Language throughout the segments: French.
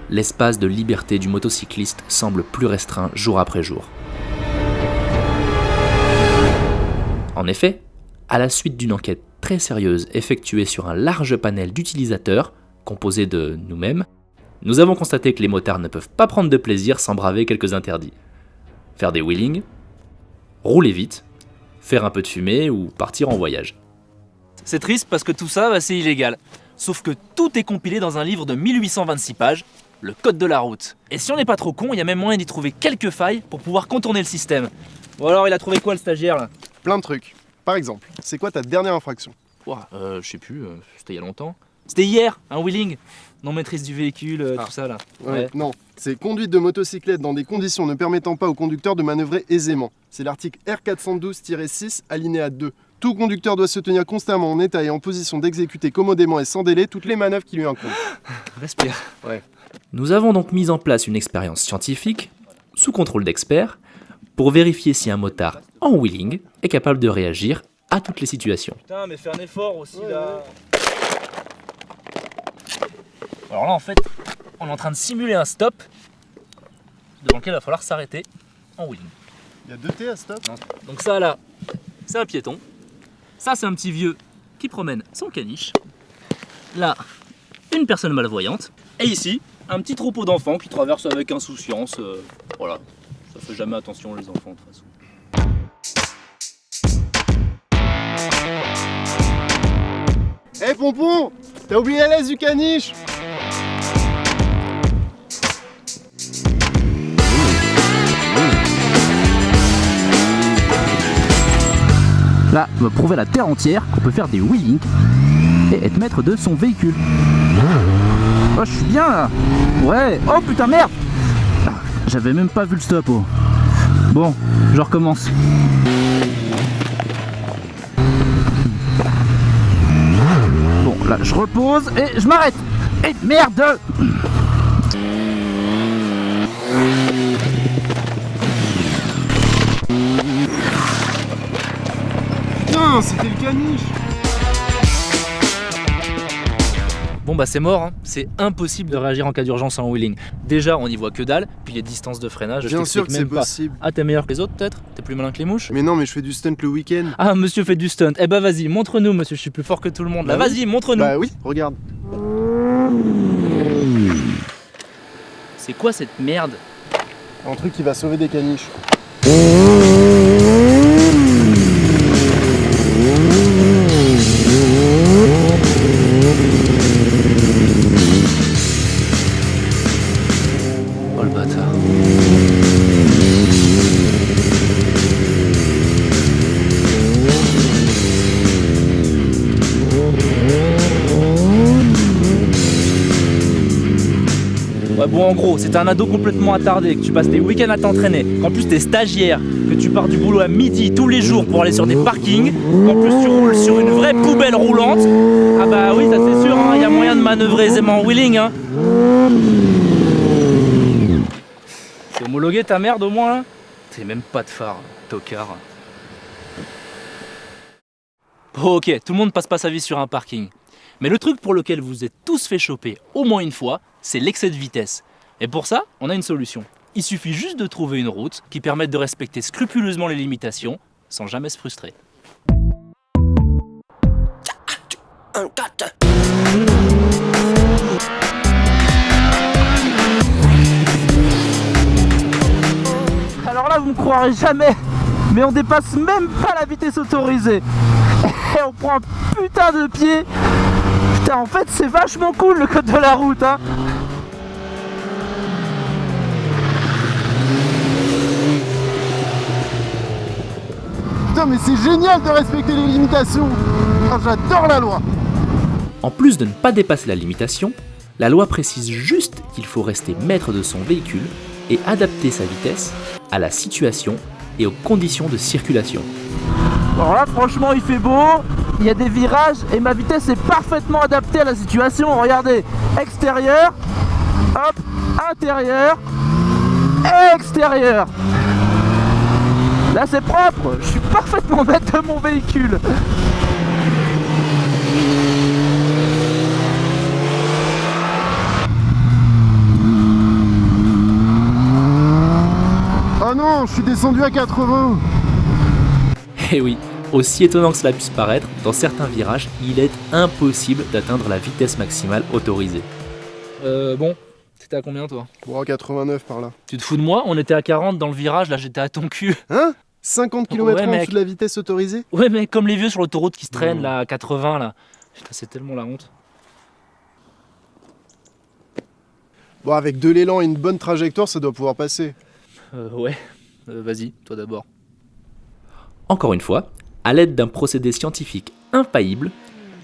l'espace de liberté du motocycliste semble plus restreint jour après jour. En effet, à la suite d'une enquête très sérieuse effectuée sur un large panel d'utilisateurs, composé de nous-mêmes, nous avons constaté que les motards ne peuvent pas prendre de plaisir sans braver quelques interdits. Faire des wheelings, rouler vite, faire un peu de fumée ou partir en voyage. C'est triste parce que tout ça, c'est illégal. Sauf que tout est compilé dans un livre de 1826 pages, le code de la route. Et si on n'est pas trop con, il y a même moyen d'y trouver quelques failles pour pouvoir contourner le système. Bon alors, il a trouvé quoi le stagiaire là? Plein de trucs. Par exemple, c'est quoi ta dernière infraction? Je sais plus, c'était il y a longtemps. C'était hier, un wheeling. Non-maîtrise du véhicule, tout ça là. Ouais. Non, c'est conduite de motocyclette dans des conditions ne permettant pas au conducteur de manœuvrer aisément. C'est l'article R412-6, alinéa 2. Tout conducteur doit se tenir constamment en état et en position d'exécuter commodément et sans délai toutes les manœuvres qui lui incombent. Respire. Ouais. Nous avons donc mis en place une expérience scientifique, sous contrôle d'experts, pour vérifier si un motard en wheeling est capable de réagir à toutes les situations. Putain, mais fais un effort aussi là. Alors là, en fait, on est en train de simuler un stop devant lequel il va falloir s'arrêter en wheeling. Il y a 2 T à stop. Donc ça là, c'est un piéton. Ça, c'est un petit vieux qui promène son caniche. Là, une personne malvoyante. Et ici, un petit troupeau d'enfants qui traversent avec insouciance. Voilà, ça fait jamais attention les enfants de toute façon. Hé Pompon, t'as oublié la laisse du caniche? Là, on va prouver à la terre entière qu'on peut faire des wheelings et être maître de son véhicule. Oh, je suis bien là. Ouais. Oh putain, merde. J'avais même pas vu le stop. Oh. Bon, je recommence. Bon, là, je repose et je m'arrête. Et merde. Putain, c'était le caniche. Bon bah c'est mort, hein. C'est impossible de réagir en cas d'urgence en wheeling. Déjà on n'y voit que dalle, puis les distances de freinage, je Bien sûr t'explique que c'est même pas. possible. Ah t'es meilleur que les autres peut-être? T'es plus malin que les mouches? Mais non, mais je fais du stunt le week-end. Ah monsieur fait du stunt, eh bah vas-y, montre-nous monsieur, je suis plus fort que tout le monde là, Bah vas-y, montre-nous. Bah oui, regarde. C'est quoi cette merde? Un truc qui va sauver des caniches. Oh le bâtard. Ouais bon en gros, c'est un ado complètement attardé, que tu passes tes week-ends à t'entraîner, qu'en plus t'es stagiaire, que tu pars du boulot à midi tous les jours pour aller sur des parkings, qu'en plus tu roules sur une vraie poubelle roulante. Ah bah oui ça c'est sûr, hein, y a moyen de manœuvrer aisément en wheeling hein. C'est homologué ta merde au moins là? T'es même pas de phare, tocard. Bon ok, tout le monde passe pas sa vie sur un parking. Mais le truc pour lequel vous êtes tous fait choper au moins une fois, c'est l'excès de vitesse. Et pour ça, on a une solution. Il suffit juste de trouver une route qui permette de respecter scrupuleusement les limitations sans jamais se frustrer. Alors là, vous me croirez jamais, mais on dépasse même pas la vitesse autorisée. Et on prend un putain de pied. Putain, en fait, c'est vachement cool le code de la route, hein. Putain, mais c'est génial de respecter les limitations. Ah, j'adore la loi. En plus de ne pas dépasser la limitation, la loi précise juste qu'il faut rester maître de son véhicule et adapter sa vitesse à la situation et aux conditions de circulation. Alors là, franchement, il fait beau, il y a des virages et ma vitesse est parfaitement adaptée à la situation. Regardez, extérieur, hop, intérieur, extérieur. Là, c'est propre, je suis parfaitement maître de mon véhicule. je suis descendu à 80. Et oui, aussi étonnant que cela puisse paraître, dans certains virages, il est impossible d'atteindre la vitesse maximale autorisée. Bon, c'était à combien toi? Bon, 89 par là. Tu te fous de moi? On était à 40 dans le virage, là j'étais à ton cul. Hein? 50 km/h en mec. dessous de la vitesse autorisée? Ouais, mais comme les vieux sur l'autoroute qui se traînent là, à 80 là. Putain, c'est tellement la honte. Bon, avec de l'élan et une bonne trajectoire, ça doit pouvoir passer. Ouais, vas-y, toi d'abord. Encore une fois, à l'aide d'un procédé scientifique infaillible,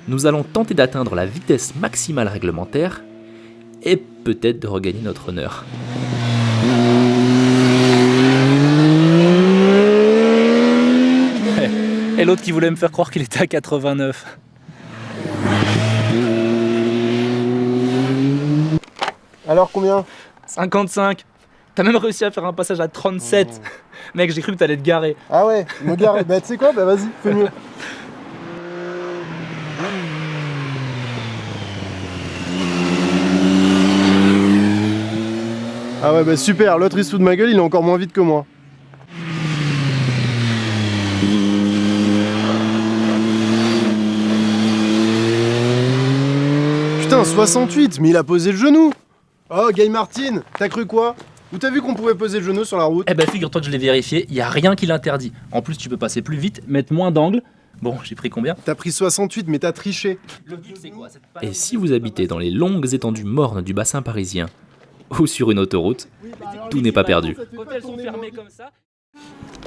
nous allons tenter d'atteindre la vitesse maximale réglementaire et peut-être de regagner notre honneur. Et l'autre qui voulait me faire croire qu'il était à 89. Alors combien? 55. T'as même réussi à faire un passage à 37. Mec, j'ai cru que t'allais te garer. Ah ouais, me garer. Bah tu sais quoi? Bah vas-y, fais mieux. Ah ouais, bah super, l'autre il se fout de ma gueule, il est encore moins vite que moi. Putain, 68, mais il a posé le genou. Oh, Guy Martin, t'as cru quoi? Où t'as vu qu'on pouvait poser le genou sur la route? Eh ben figure-toi que je l'ai vérifié, y a rien qui l'interdit. En plus, tu peux passer plus vite, mettre moins d'angle. Bon, j'ai pris combien? T'as pris 68, mais t'as triché. Et si vous habitez dans les longues étendues mornes du bassin parisien ou sur une autoroute, tout n'est pas perdu. Quand elles sont fermées comme ça.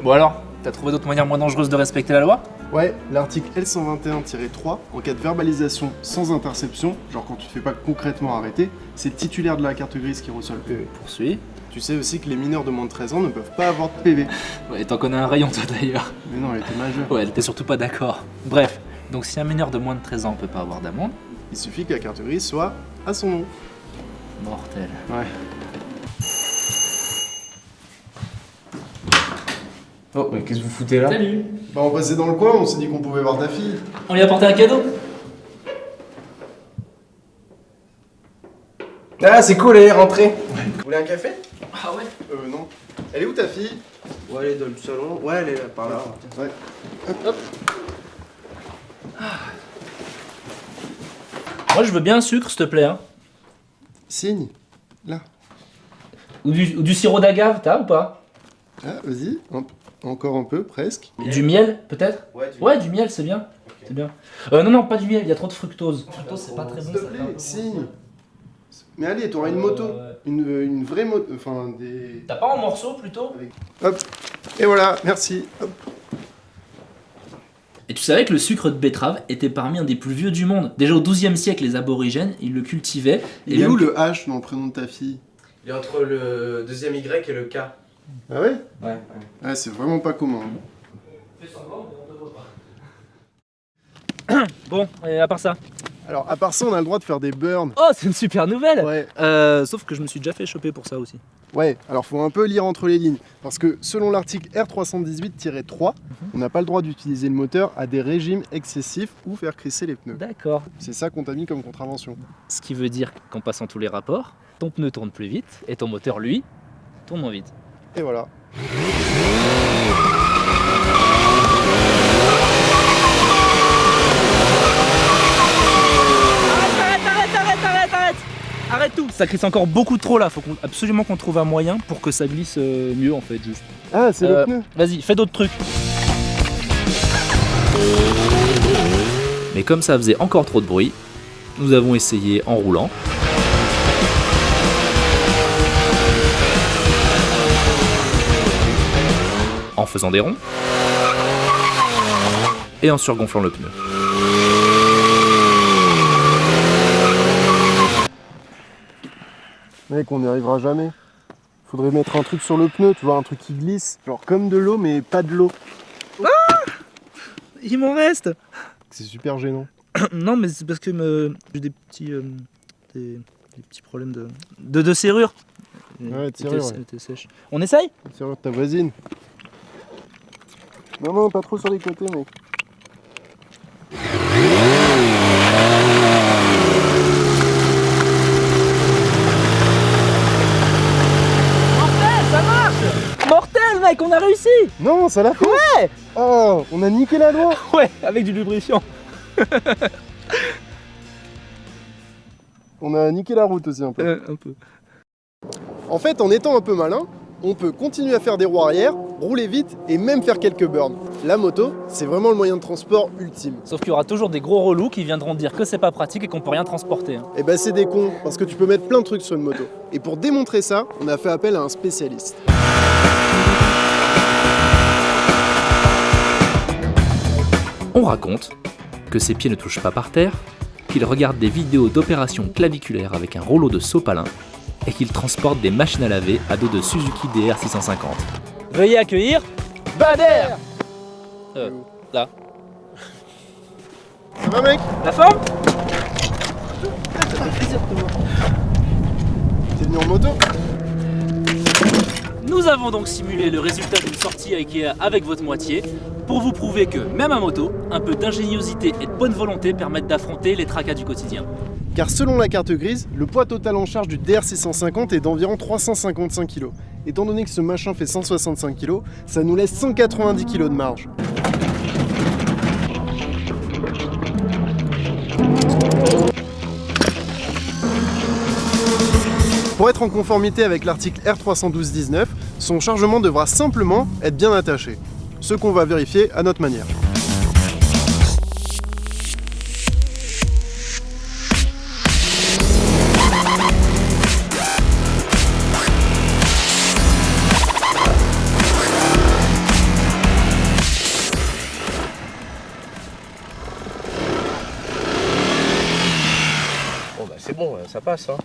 Bon alors, t'as trouvé d'autres manières moins dangereuses de respecter la loi? Ouais, l'article L121-3, en cas de verbalisation sans interception, genre quand tu te fais pas concrètement arrêter, c'est le titulaire de la carte grise qui reçoit le PV. Poursuis. Tu sais aussi que les mineurs de moins de 13 ans ne peuvent pas avoir de PV. Ouais, t'en connais un rayon toi d'ailleurs. Mais non, elle était majeure. Ouais, elle était surtout pas d'accord. Bref, donc si un mineur de moins de 13 ans peut pas avoir d'amende, Il suffit que la carte grise soit à son nom. mortel. Ouais. Oh, mais qu'est-ce que vous foutez là? Salut. Bah on passait dans le coin, on s'est dit qu'on pouvait voir ta fille. On lui a apporté un cadeau? Ah, c'est cool, elle est rentrée. Vous voulez un café? Ah ouais? Non. Elle est où ta fille? Ouais, elle est dans le salon. Ouais, elle est là, par là. Ouais. Moi je veux bien un sucre s'il te plaît hein. Signe. Là. Ou du sirop d'agave, t'as ou pas? Ah, vas-y. Encore un peu, presque. Du miel peut-être? Ouais, Du miel c'est bien. C'est bien. Non, pas du miel, il y a trop de fructose. Fructose c'est pas très bon. S'il te plaît, signe. Mais allez, t'auras une moto. Une vraie moto. Enfin, des... T'as pas en morceaux plutôt? Hop. Et voilà, merci. Hop. Et tu savais que le sucre de betterave était parmi un des plus vieux du monde. Déjà au XIIe siècle, les aborigènes, ils le cultivaient. Il est où le H dans le prénom de ta fille? Il est entre le deuxième Y et le K. Ah ouais? Ouais. Ouais, c'est vraiment pas commun. Bon, et à part ça. Alors, à part ça, on a le droit de faire des burns. Oh, c'est une super nouvelle. Ouais. Sauf que je me suis déjà fait choper pour ça aussi. Ouais, alors faut un peu lire entre les lignes. Parce que selon l'article R318-3, on n'a pas le droit d'utiliser le moteur à des régimes excessifs ou faire crisser les pneus. D'accord. C'est ça qu'on t'a mis comme contravention. Ce qui veut dire qu'en passant tous les rapports, ton pneu tourne plus vite et ton moteur, lui, tourne moins vite. Et voilà. Arrête tout. Ça crisse encore beaucoup trop là. Faut absolument qu'on trouve un moyen pour que ça glisse mieux en fait juste. Ah, c'est le pneu. Vas-y, fais d'autres trucs. Mais comme ça faisait encore trop de bruit, nous avons essayé en roulant. En faisant des ronds. Et en surgonflant le pneu. Mec, on n'y arrivera jamais. Faudrait mettre un truc sur le pneu, tu vois, un truc qui glisse. Genre comme de l'eau, mais pas de l'eau. Il m'en reste. C'est super gênant. Non, mais c'est parce que j'ai des petits problèmes de serrure. Ouais, de serrure, ouais. Elle était sèche. On essaye? La serrure de ta voisine. Non, pas trop sur les côtés, mec. Mortel, mec, on a réussi. Non, ça l'a fait. Ouais. Oh, on a niqué la loi. Ouais, avec du lubrifiant. On a niqué la route aussi un peu. Un peu. En fait, en étant un peu malin, on peut continuer à faire des roues arrière, rouler vite et même faire quelques burns. La moto, c'est vraiment le moyen de transport ultime. Sauf qu'il y aura toujours des gros relous qui viendront dire que c'est pas pratique et qu'on peut rien transporter. Et bah c'est des cons, parce que tu peux mettre plein de trucs sur une moto. Et pour démontrer ça, on a fait appel à un spécialiste. On raconte que ses pieds ne touchent pas par terre, qu'il regarde des vidéos d'opérations claviculaires avec un rouleau de sopalin et qu'il transporte des machines à laver à dos de Suzuki DR650. Veuillez accueillir Bader. Là. Ça va mec? La forme? T'es venu en moto? Nous avons donc simulé le résultat d'une sortie à Ikea avec votre moitié pour vous prouver que, même à moto, un peu d'ingéniosité et de bonne volonté permettent d'affronter les tracas du quotidien. Car selon la carte grise, le poids total en charge du DR650 est d'environ 355 kg. Étant donné que ce machin fait 165 kg, ça nous laisse 190 kg de marge. Pour être en conformité avec l'article R312-19, son chargement devra simplement être bien attaché. Ce qu'on va vérifier à notre manière. Bon bah c'est bon, ça passe hein.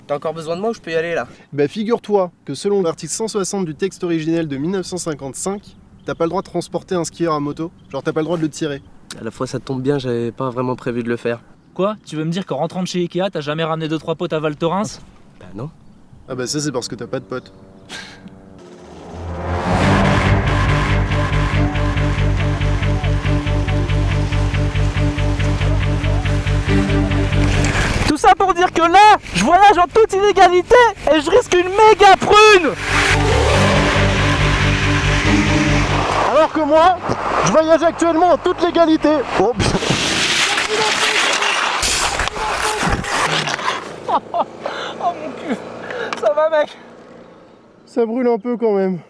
T'as encore besoin de moi ou je peux y aller là? Bah figure-toi que selon l'article 160 du texte originel de 1955, t'as pas le droit de transporter un skieur à moto, genre t'as pas le droit de le tirer. À la fois ça tombe bien, j'avais pas vraiment prévu de le faire. Quoi? Tu veux me dire qu'en rentrant de chez Ikea, t'as jamais ramené 2-3 potes à Val Thorens? Bah non. Ah bah ça c'est parce que t'as pas de potes. Tout ça pour dire que là, je voyage en toute illégalité et je risque une méga prune. Alors que moi, je voyage actuellement en toute légalité. Oh, Oh mon cul. Ça va mec? ça brûle un peu quand même.